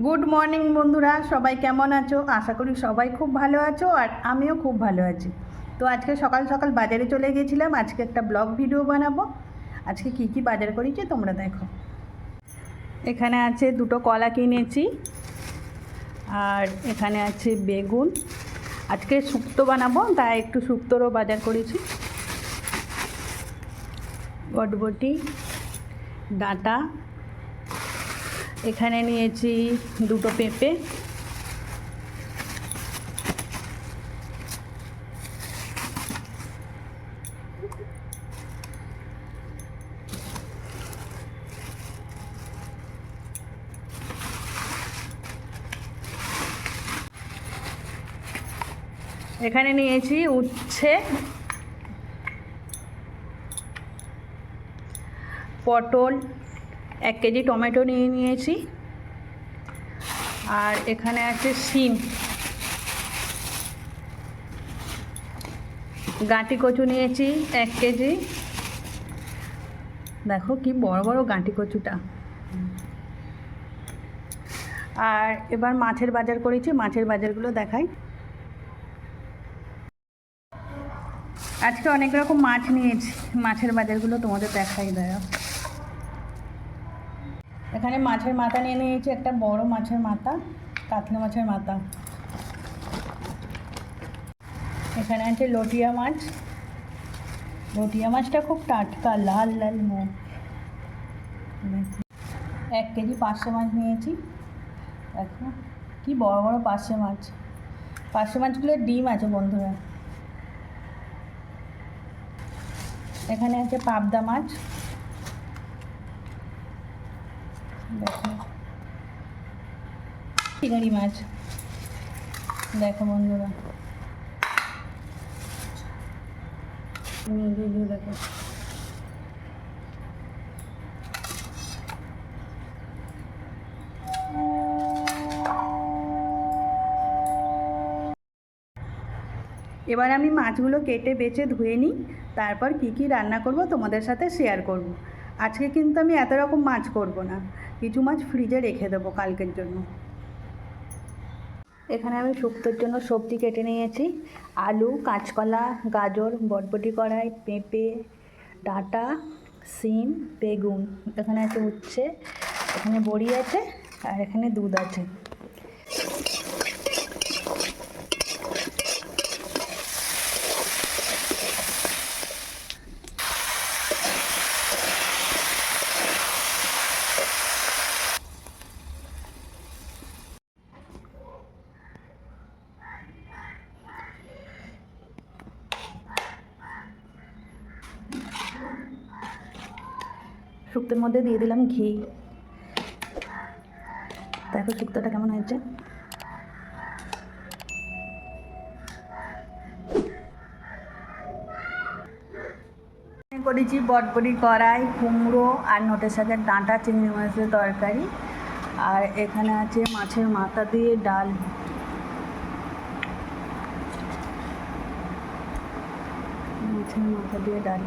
Good morning বন্ধুরা, সবাই কেমন আছো? আশা করি সবাই খুব ভালো আছো আর আমিও খুব ভালো আছি। তো আজকে সকাল সকাল বাজারে চলে গেছিলাম। আজকে একটা ব্লগ ভিডিও বানাবো। আজকে কি কি বাজার করেছি তোমরা দেখো। এখানে আছে দুটো কলা কিনেছি, আর এখানে আছে বেগুন। আজকে শুক্তো বানাবো, তাই একটু শুক্তোরও বাজার করেছি। বটবটি, ডাঁটা, এখানে নিয়েছি দুটো পেঁপে, এখানে নিয়েছি উচ্ছে, পটল, 1 কেজি টমেটো নিয়েছি, আর এখানে আছে শিম, গাঁটি কচু নিয়েছি 1 কেজি। দেখো কি বড় বড় গাঁটি কচুটা। আর এবার মাছের বাজার করেছি, মাছের বাজারগুলো দেখাই। আজকে অনেক রকম মাছ নিয়েছি, মাছের বাজারগুলো তোমাদের দেখাই দেয়। এখানে মাছের মাথা নিয়ে নিয়েছি, একটা বড় মাছের মাথা, কাতলা মাছের মাথা। এখানে আছে লটিয়া মাছ, লটিয়া মাছটা খুব টাটকা, লাল লাল মুখ। 1 কেজি পার্শে মাছ নিয়েছি। দেখো কি বড় বড় পার্শে মাছ। পার্শে মাছগুলোর ডিম আছে বন্ধুরা। এখানে আছে পাবদা মাছ, দেখো চিংড়ি মাছ, দেখো বন্ধুরা। দেখো এবার আমি মাছগুলো কেটে বেছে ধুয়ে নিই, তারপর কি কি রান্না করব তোমাদের সাথে শেয়ার করব। আজকে কিন্তু আমি এত রকম মাছ করব না, কিছু মাছ ফ্রিজে রেখে দেবো কালকের জন্য। এখানে আমি শুক্তোর জন্য সবজি কেটে নিয়েছি। আলু, কাঁচকলা, গাজর, বটবটি কড়াই, পেঁপে, ডাঁটা, শিম, বেগুন। এখানে আছে উচ্ছে, এখানে বড়ি আছে, আর এখানে দুধ আছে। শুক্তোর মধ্যে দিয়ে দিলাম ঘি। দেখো শুক্তোটা কেমন হয়েছে। করেছি বটবটি কড়াই, কুমড়ো আর নোটে শাকের ডাঁটা, চিংড়ি মাছের তরকারি। আর এখানে আছে মাছের মাথা দিয়ে ডাল। মাছের মাথা দিয়ে ডাল।